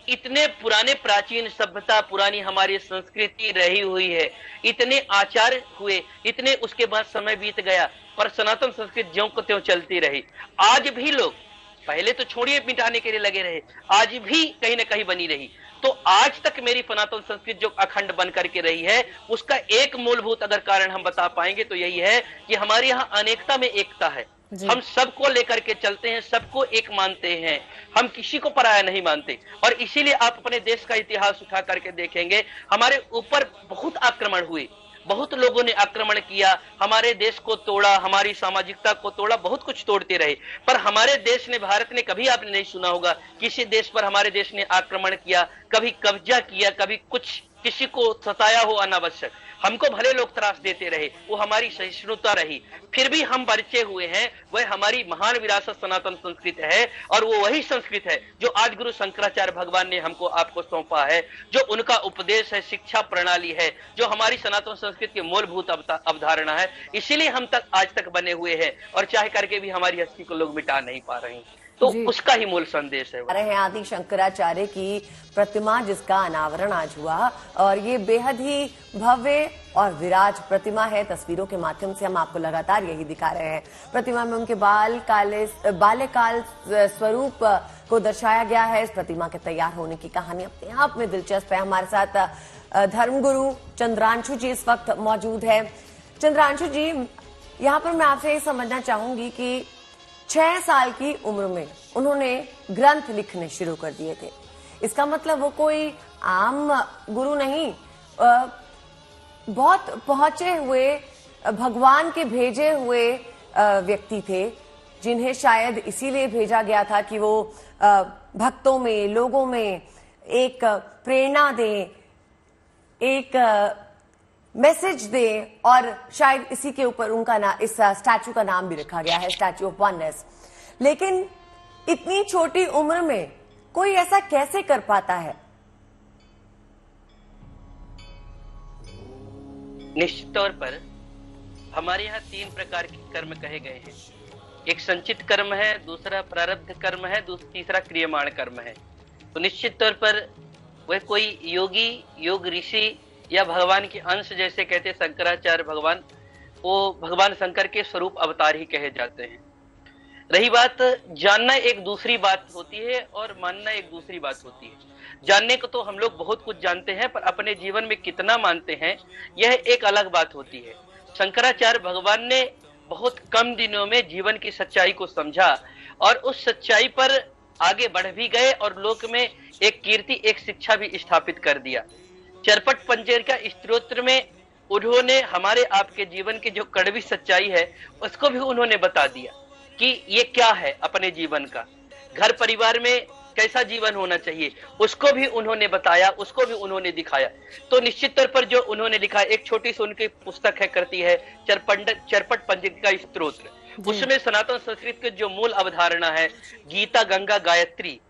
इतने पुराने प्राचीन सभ्यता, पुरानी हमारी संस्कृति रही हुई है, इतने आचार हुए, इतने उसके बाद समय बीत गया, पर सनातन संस्कृति ज्यों को त्यों चलती रही। आज भी लोग, पहले तो छोड़िए मिटाने के लिए लगे रहे, आज भी कहीं ना कहीं बनी रही। तो आज तक मेरी सनातन संस्कृति जो अखंड बन करके रही है, उसका एक मूलभूत अगर कारण हम बता पाएंगे तो यही है कि हमारे यहाँ अनेकता में एकता है। हम सबको लेकर के चलते हैं, सबको एक मानते हैं, हम किसी को पराया नहीं मानते। और इसीलिए आप अपने देश का इतिहास उठा करके देखेंगे, हमारे ऊपर बहुत आक्रमण हुए, बहुत लोगों ने आक्रमण किया, हमारे देश को तोड़ा, हमारी सामाजिकता को तोड़ा, बहुत कुछ तोड़ते रहे। पर हमारे देश ने, भारत ने, कभी आपने नहीं सुना होगा किसी देश पर हमारे देश ने आक्रमण किया, कभी कब्जा किया, कभी कुछ किसी को सताया हो अनावश्यक। हमको भले लोग त्रास देते रहे, वो हमारी सहिष्णुता रही, फिर भी हम बचे हुए हैं। वह हमारी महान विरासत सनातन संस्कृत है, और वो वही संस्कृत है जो आज गुरु शंकराचार्य भगवान ने हमको आपको सौंपा है, जो उनका उपदेश है, शिक्षा प्रणाली है, जो हमारी सनातन संस्कृत की मूलभूत अवधारणा है। इसीलिए हम तक आज तक बने हुए हैं, और चाहे करके भी हमारी हस्ती को लोग मिटा नहीं पा रहे हैं। तो उसका ही मूल संदेश है। रहे हैं आदि शंकराचार्य की प्रतिमा, जिसका अनावरण आज हुआ, और ये बेहद ही भव्य और विराट प्रतिमा है। तस्वीरों के माध्यम से हम आपको लगातार यही दिखा रहे हैं। प्रतिमा में उनके बाल्यकाल स्वरूप को दर्शाया गया है। इस प्रतिमा के तैयार होने की कहानी अपने आप में दिलचस्प है। हमारे साथ धर्मगुरु चंद्रांशु जी इस वक्त मौजूद है। चंद्रांशु जी, यहाँ पर मैं आपसे ये समझना चाहूंगी कि 6 साल की उम्र में उन्होंने ग्रंथ लिखने शुरू कर दिए थे। इसका मतलब वो कोई आम गुरु नहीं, बहुत पहुंचे हुए, भगवान के भेजे हुए व्यक्ति थे, जिन्हें शायद इसीलिए भेजा गया था कि वो भक्तों में, लोगों में एक प्रेरणा दें, एक मैसेज दे, और शायद इसी के ऊपर उनका इस स्टैचू का नाम भी रखा गया है, स्टैचू ऑफ वननेस। लेकिन इतनी छोटी उम्र में कोई ऐसा कैसे कर पाता है? निश्चित तौर पर हमारे यहाँ 3 प्रकार के कर्म कहे गए हैं। एक संचित कर्म है, दूसरा प्रारब्ध कर्म है, तीसरा क्रियमाण कर्म है। तो निश्चित तौर पर वह कोई योगी, योग ऋषि या भगवान के अंश, जैसे कहते शंकराचार्य भगवान, वो भगवान शंकर के स्वरूप अवतार ही कहे जाते हैं। रही बात जानना, एक दूसरी बात होती है, और मानना एक दूसरी बात होती है। जानने को तो हम लोग बहुत कुछ जानते हैं, पर अपने जीवन में कितना मानते हैं, यह एक अलग बात होती है। शंकराचार्य भगवान ने बहुत कम दिनों में जीवन की सच्चाई को समझा, और उस सच्चाई पर आगे बढ़ भी गए, और लोक में एक कीर्ति, एक शिक्षा भी स्थापित कर दिया। चरपट पंजरिका स्तोत्र में उन्होंने हमारे आपके जीवन की जो कड़वी सच्चाई है, उसको भी उन्होंने बता दिया कि ये क्या है अपने जीवन का, घर परिवार में कैसा जीवन होना चाहिए, उसको भी उन्होंने बताया, उसको भी उन्होंने दिखाया। तो निश्चित तौर पर जो उन्होंने लिखा, एक छोटी सी उनकी पुस्तक है, करती है चरपट पंजरिका स्तोत्र, उसमें सनातन संस्कृत की जो मूल अवधारणा है, गीता, गंगा, गायत्री।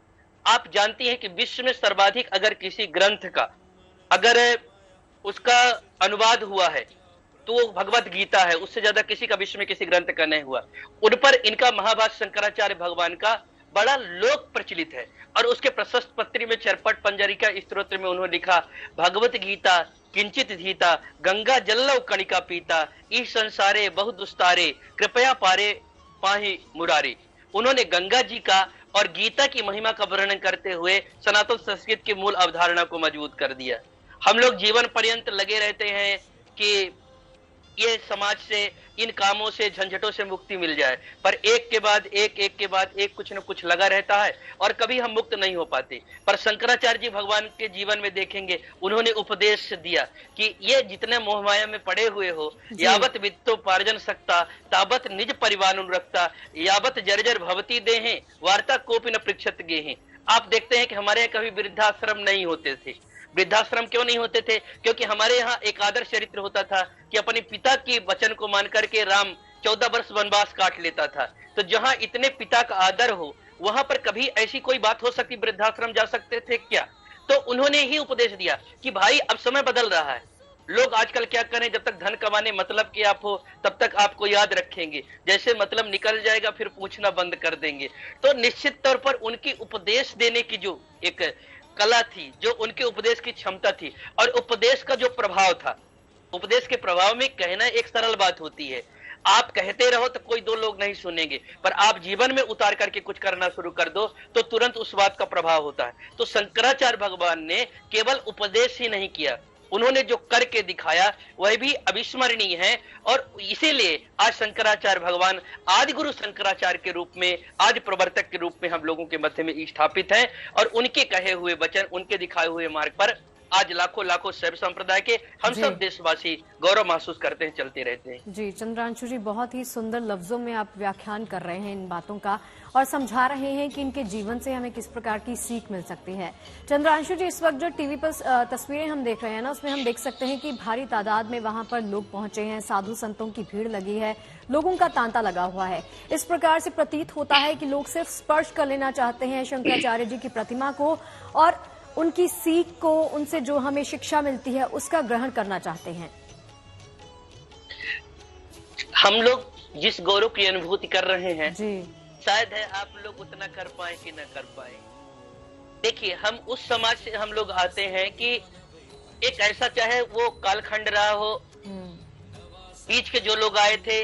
आप जानती हैं कि विश्व में सर्वाधिक अगर किसी ग्रंथ का अगर उसका अनुवाद हुआ है तो वो भगवत गीता है, उससे ज्यादा किसी का विश्व में किसी ग्रंथ का नहीं हुआ। उन पर इनका महाभाष्य शंकराचार्य भगवान का बड़ा लोक प्रचलित है, और उसके प्रशस्त पत्री में चरपट पंजरिका स्तोत्र में उन्होंने लिखा, भगवत गीता किंचित धीता, गंगा जल्लव कणिका पीता, इस संसारे बहु दुस्तारे, कृपया पारे पाहि मुरारे। उन्होंने गंगा जी का और गीता की महिमा का वर्णन करते हुए सनातन संस्कृत की मूल अवधारणा को मजबूत कर दिया। हम लोग जीवन पर्यंत लगे रहते हैं कि ये समाज से, इन कामों से, झंझटों से मुक्ति मिल जाए, पर एक के बाद एक कुछ न कुछ लगा रहता है, और कभी हम मुक्त नहीं हो पाते। पर शंकराचार्य जी भगवान के जीवन में देखेंगे, उन्होंने उपदेश दिया कि ये जितने मोहमाया में पड़े हुए हो, यावत वित्तो पार्जन सकता, तावत निज परिवार रखता, यावत जर्जर भवती देहें, वार्ता कोपि न पृक्षत गेहें। आप देखते हैं कि हमारे यहाँ कभी वृद्धाश्रम नहीं होते थे। वृद्धाश्रम क्यों नहीं होते थे? क्योंकि हमारे यहाँ एक आदर्श चरित्र होता था कि अपने पिता की वचन को मान करके राम 14 वर्ष वनवास काट लेता था। तो जहां इतने पिता का आदर हो, वहां पर कभी ऐसी कोई बात हो सकती, वृद्धाश्रम जा सकते थे क्या? तो उन्होंने ही उपदेश दिया कि भाई अब समय बदल रहा है, लोग आजकल क्या करें, जब तक धन कमाने मतलब कि आप हो तब तक आपको याद रखेंगे, जैसे मतलब निकल जाएगा फिर पूछना बंद कर देंगे। तो निश्चित तौर पर उनकी उपदेश देने की जो एक कला थी, जो उनके उपदेश की क्षमता थी, और उपदेश का जो प्रभाव था, उपदेश के प्रभाव में कहना एक सरल बात होती है, आप कहते रहो तो कोई दो लोग नहीं सुनेंगे, पर आप जीवन में उतार करके कुछ करना शुरू कर दो तो तुरंत उस बात का प्रभाव होता है। तो शंकराचार्य भगवान ने केवल उपदेश ही नहीं किया, उन्होंने जो करके दिखाया वह भी अविस्मरणीय है। और इसीलिए आज शंकराचार्य भगवान आदि गुरु शंकराचार्य के रूप में, आदि प्रवर्तक के रूप में हम लोगों के मध्य में स्थापित हैं, और उनके कहे हुए वचन, उनके दिखाए हुए मार्ग पर आज लाखों लाखों शैव संप्रदाय के हम सब देशवासी गौरव महसूस करते हैं, चलते रहते हैं। जी चंद्रांशु जी, बहुत ही सुंदर लफ्जों में आप व्याख्यान कर रहे हैं इन बातों का और समझा रहे हैं कि इनके जीवन से हमें किस प्रकार की सीख मिल सकती है। चंद्रांशु जी, इस वक्त जो टीवी पर तस्वीरें हम देख रहे हैं ना, उसमें हम देख सकते हैं कि भारी तादाद में वहां पर लोग पहुंचे हैं, साधु संतों की भीड़ लगी है, लोगों का तांता लगा हुआ है। इस प्रकार से प्रतीत होता है कि लोग सिर्फ स्पर्श कर लेना चाहते हैं शंकराचार्य जी की प्रतिमा को और उनकी सीख को, उनसे जो हमें शिक्षा मिलती है उसका ग्रहण करना चाहते हैं। हम लोग जिस गौरव की अनुभूति कर रहे हैं जी, शायद है आप लोग उतना कर पाए कि न कर पाए। देखिए, हम उस समाज से हम लोग आते हैं कि एक ऐसा, चाहे वो कालखंड रहा हो, बीच के जो लोग आए थे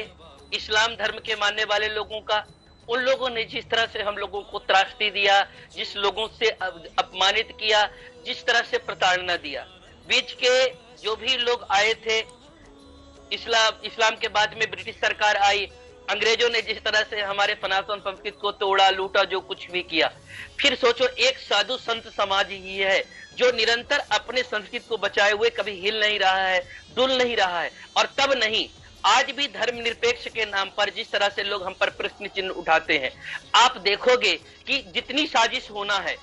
इस्लाम धर्म के मानने वाले लोगों का, उन लोगों ने जिस तरह से हम लोगों को त्रासदी दिया, जिस लोगों से अपमानित किया, जिस तरह से प्रताड़ना दिया, बीच के जो भी लोग आए थे, इस्लाम के बाद में ब्रिटिश सरकार आई, अंग्रेजों ने जिस तरह से हमारे सनातन संस्कृति को तोड़ा, लूटा, जो कुछ भी किया, फिर सोचो एक साधु संत समाज ही है जो निरंतर अपने संस्कृति को बचाए हुए कभी हिल नहीं रहा है, डुल नहीं रहा है। और तब नहीं, आज भी धर्मनिरपेक्ष के नाम पर जिस तरह से लोग हम पर प्रश्न चिन्ह उठाते हैं, आप देखोगे कि जितनी साजिश होना है,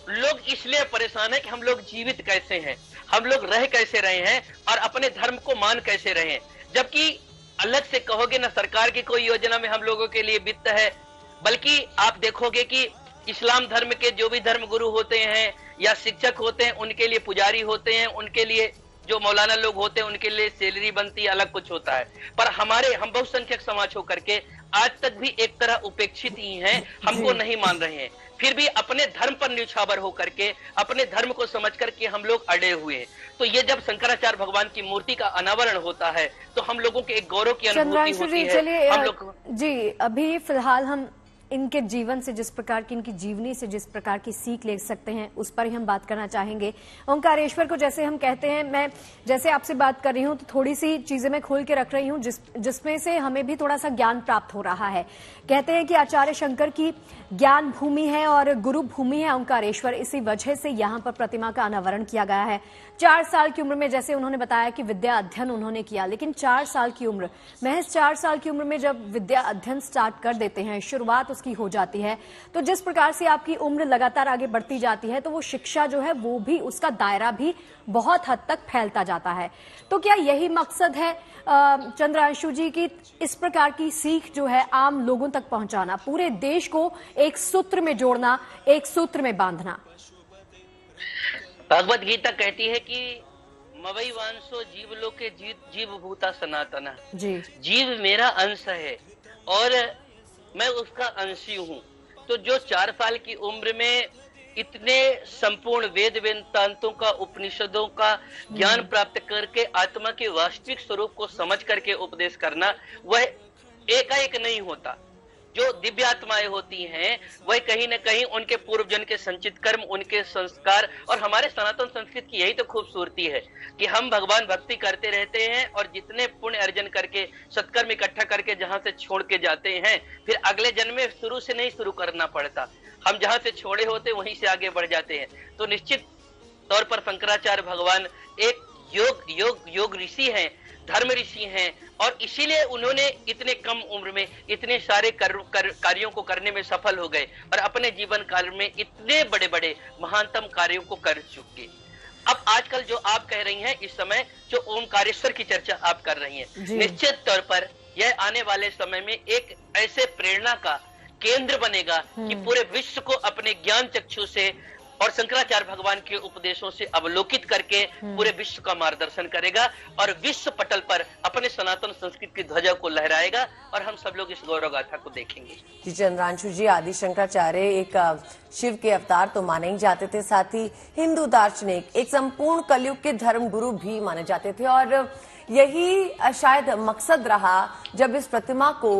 लोग इसलिए परेशान है कि हम लोग जीवित कैसे हैं, हम लोग रह कैसे रहे हैं और अपने धर्म को मान कैसे रहे हैं। जबकि अलग से कहोगे ना, सरकार की कोई योजना में हम लोगों के लिए वित्त है, बल्कि आप देखोगे कि इस्लाम धर्म के जो भी धर्म गुरु होते हैं या शिक्षक होते हैं, उनके लिए पुजारी होते हैं, उनके लिए जो मौलाना लोग होते हैं उनके लिए सैलरी बनती है, अलग कुछ होता है। पर हम बहुसंख्यक समाज होकर के आज तक भी एक तरह उपेक्षित ही हैं, हमको नहीं मान रहे हैं, फिर भी अपने धर्म पर न्यौछावर होकर के, अपने धर्म को समझ करके हम लोग अड़े हुए हैं। तो ये जब शंकराचार्य भगवान की मूर्ति का अनावरण होता है तो हम लोगों के एक गौरव की अनुभूति होती है। चलिए हम लोग जी, अभी फिलहाल हम इनके जीवन से, जिस प्रकार की इनकी जीवनी से जिस प्रकार की सीख ले सकते हैं उस पर ही हम बात करना चाहेंगे। ओंकारेश्वर को जैसे हम कहते हैं, मैं जैसे आपसे बात कर रही हूं तो थोड़ी सी चीजें मैं खोल के रख रही हूं जिसमें से हमें भी थोड़ा सा ज्ञान प्राप्त हो रहा है। कहते हैं कि आचार्य शंकर की ज्ञान भूमि है और गुरु भूमि है ओंकारेश्वर, इसी वजह से यहाँ पर प्रतिमा का अनावरण किया गया है। 4 साल की उम्र में, जैसे उन्होंने बताया कि विद्या अध्ययन उन्होंने किया, लेकिन 4 साल की उम्र, महज 4 साल की उम्र में जब विद्या अध्ययन स्टार्ट कर देते हैं, शुरुआत उसकी हो जाती है, तो जिस प्रकार से आपकी उम्र लगातार आगे बढ़ती जाती है तो वो शिक्षा जो है वो भी, उसका दायरा भी बहुत हद तक फैलता जाता है। तो क्या यही मकसद है चंद्रांशु जी की, इस प्रकार की सीख जो है आम लोगों तक पहुंचाना, पूरे देश को एक सूत्र में जोड़ना, एक सूत्र में बांधना? भगवत गीता कहती है कि मवई वांसो जीव लोके जीव भूता सनातना, जी, जीव मेरा अंश है और मैं उसका अंशी हूँ। तो जो 4 साल की उम्र में इतने संपूर्ण वेद वेदांतों का, उपनिषदों का ज्ञान प्राप्त करके आत्मा के वास्तविक स्वरूप को समझ करके उपदेश करना, वह एकाएक नहीं होता। जो दिव्य आत्माएं होती हैं वह कहीं न कहीं उनके पूर्व जन्म के संचित कर्म, उनके संस्कार, और हमारे सनातन संस्कृति की यही तो खूबसूरती है कि हम भगवान भक्ति करते रहते हैं और जितने पुण्य अर्जन करके, सत्कर्म इकट्ठा करके जहां से छोड़ के जाते हैं, फिर अगले जन्म में शुरू से नहीं शुरू करना पड़ता, हम जहां से छोड़े होते वहीं से आगे बढ़ जाते हैं। तो निश्चित तौर पर शंकराचार्य भगवान एक योग ऋषि हैं, धर्म ऋषि हैं, और इसीलिए उन्होंने इतने कम उम्र में इतने सारे कार्यों को करने में सफल हो गए और अपने जीवन काल में इतने बड़े बड़े महानतम कार्यों को कर चुके। अब आजकल जो आप कह रही हैं, इस समय जो ओमकारेश्वर की चर्चा आप कर रही हैं, निश्चित तौर पर यह आने वाले समय में एक ऐसे प्रेरणा का केंद्र बनेगा कि पूरे विश्व को अपने ज्ञान चक्षु से और शंकराचार्य भगवान के उपदेशों से अवलोकित करके पूरे विश्व का मार्गदर्शन करेगा और विश्व पटल पर अपने सनातन संस्कृति की ध्वजा को लहराएगा और हम सब लोग इस गौरव गाथा को देखेंगे। जी चंद्रांशु जी, आदि शंकराचार्य एक शिव के अवतार तो माने ही जाते थे, साथ ही हिंदू दार्शनिक, एक संपूर्ण कलयुग के धर्म गुरु भी माने जाते थे और यही शायद मकसद रहा जब इस प्रतिमा को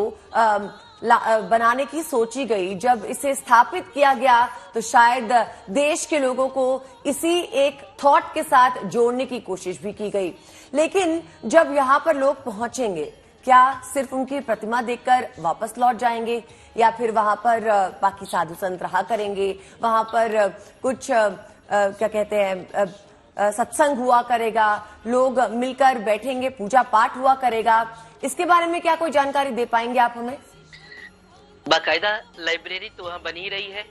बनाने की सोची गई, जब इसे स्थापित किया गया तो शायद देश के लोगों को इसी एक थॉट के साथ जोड़ने की कोशिश भी की गई। लेकिन जब यहाँ पर लोग पहुंचेंगे, क्या सिर्फ उनकी प्रतिमा देखकर वापस लौट जाएंगे या फिर वहां पर बाकी साधु संत रहा करेंगे, वहां पर कुछ क्या कहते हैं सत्संग हुआ करेगा, लोग मिलकर बैठेंगे, पूजा पाठ हुआ करेगा, इसके बारे में क्या कोई जानकारी दे पाएंगे आप हमें? बाकायदा लाइब्रेरी तो वहाँ बनी रही है।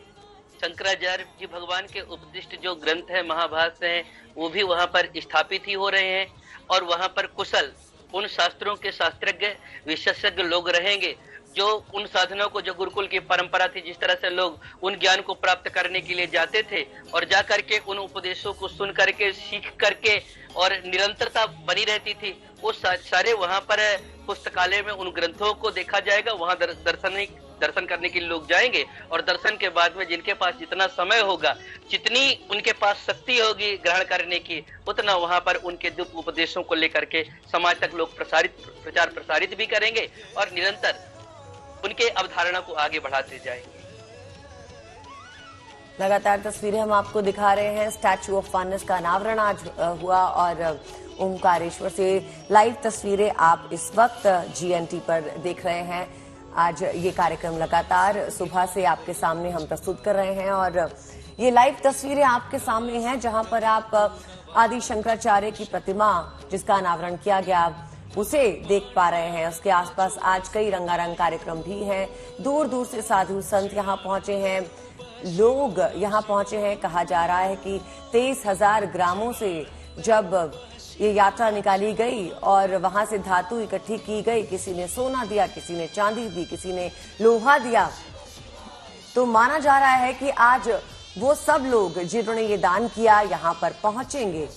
शंकराचार्य जी भगवान के उपदिष्ट जो ग्रंथ है, महाभारत है, वो भी वहाँ पर स्थापित ही हो रहे हैं और वहाँ पर कुशल उन शास्त्रों के शास्त्रज्ञ विशेषज्ञ लोग रहेंगे जो उन साधनों को, जो गुरुकुल की परंपरा थी, जिस तरह से लोग उन ज्ञान को प्राप्त करने के लिए जाते थे और जा करके उन उपदेशों को सुन करके, सीख करके और निरंतरता बनी रहती थी, वो सारे वहाँ पर पुस्तकालय में उन ग्रंथों को देखा जाएगा। वहाँ दर्शन करने के लिए लोग जाएंगे और दर्शन के बाद में जिनके पास जितना समय होगा, जितनी उनके पास शक्ति होगी ग्रहण करने की, उतना वहाँ पर उनके दिव्य उपदेशों को लेकर के समाज तक लोग प्रचार प्रसारित भी करेंगे और निरंतर उनके अवधारणा को आगे बढ़ाते जाएंगे। लगातार तस्वीरें हम आपको दिखा रहे हैं। स्टैच्यू ऑफ वननेस का अनावरण आज हुआ और ओमकारेश्वर से लाइव तस्वीरें आप इस वक्त GNT पर देख रहे हैं। आज ये कार्यक्रम लगातार सुबह से आपके सामने हम प्रस्तुत कर रहे हैं और ये लाइव तस्वीरें आपके सामने हैं जहां पर आप आदि शंकराचार्य की प्रतिमा जिसका अनावरण किया गया उसे देख पा रहे हैं। उसके आसपास आज कई रंगारंग कार्यक्रम भी हैं। दूर दूर से साधु संत यहाँ पहुंचे हैं, लोग यहाँ पहुंचे हैं। कहा जा रहा है कि 23,000 ग्रामों से जब ये यात्रा निकाली गई और वहां से धातु इकट्ठी की गई, किसी ने सोना दिया, किसी ने चांदी दी, किसी ने लोहा दिया, तो माना जा रहा है कि आज वो सब लोग जिन्होंने ये दान किया यहाँ पर पहुंचेंगे।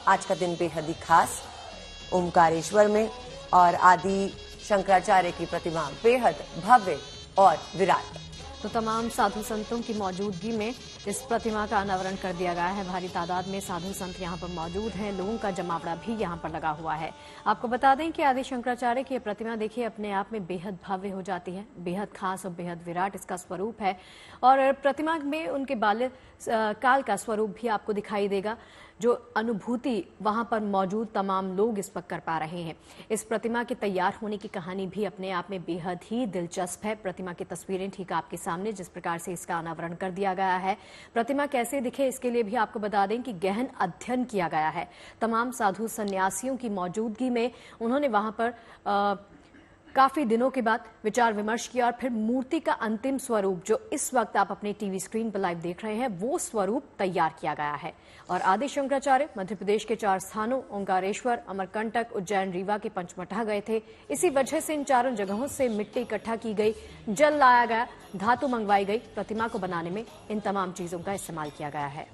आज का दिन बेहद ही खास ओमकारेश्वर में और आदि शंकराचार्य की प्रतिमा बेहद भव्य और विराट। तो तमाम साधु संतों की मौजूदगी में इस प्रतिमा का अनावरण कर दिया गया है। भारी तादाद में साधु संत यहाँ पर मौजूद हैं, लोगों का जमावड़ा भी यहाँ पर लगा हुआ है। आपको बता दें कि आदि शंकराचार्य की प्रतिमा देखिए अपने आप में बेहद भव्य हो जाती है, बेहद खास और बेहद विराट इसका स्वरूप है और प्रतिमा में उनके बाल्यकाल का स्वरूप भी आपको दिखाई देगा। जो अनुभूति वहां पर मौजूद तमाम लोग इस वक्त कर पा रहे हैं। इस प्रतिमा के तैयार होने की कहानी भी अपने आप में बेहद ही दिलचस्प है। प्रतिमा की तस्वीरें ठीक आपके सामने, जिस प्रकार से इसका अनावरण कर दिया गया है। प्रतिमा कैसे दिखे इसके लिए भी आपको बता दें कि गहन अध्ययन किया गया है। तमाम साधु सन्यासियों की मौजूदगी में उन्होंने वहां पर काफी दिनों के बाद विचार विमर्श किया और फिर मूर्ति का अंतिम स्वरूप जो इस वक्त आप अपने टीवी स्क्रीन पर लाइव देख रहे हैं, वो स्वरूप तैयार किया गया है। और आदि शंकराचार्य मध्य प्रदेश के 4 स्थानों ओंकारेश्वर, अमरकंटक, उज्जैन, रीवा के पंचमठा गए थे। इसी वजह से इन 4 जगहों से मिट्टी इकट्ठा की गई, जल लाया गया, धातु मंगवाई गई। प्रतिमा को बनाने में इन तमाम चीजों का इस्तेमाल किया गया है।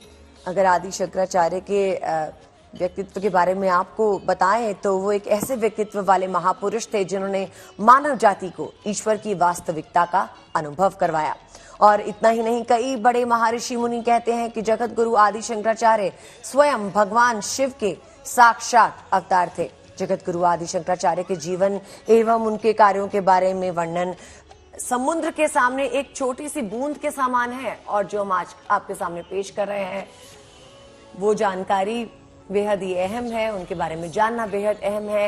अगर आदि शंकराचार्य के व्यक्तित्व के बारे में आपको बताएं तो वो एक ऐसे व्यक्तित्व वाले महापुरुष थे जिन्होंने मानव जाति को ईश्वर की वास्तविकता का अनुभव करवाया। और इतना ही नहीं, कई बड़े महर्षि मुनि कहते हैं कि जगत गुरु आदि शंकराचार्य स्वयं भगवान शिव के साक्षात अवतार थे। जगत गुरु आदि शंकराचार्य के जीवन एवं उनके कार्यों के बारे में वर्णन समुद्र के सामने एक छोटी सी बूंद के समान है और जो हम आज आपके सामने पेश कर रहे हैं वो जानकारी बेहद ही अहम है, उनके बारे में जानना बेहद अहम है।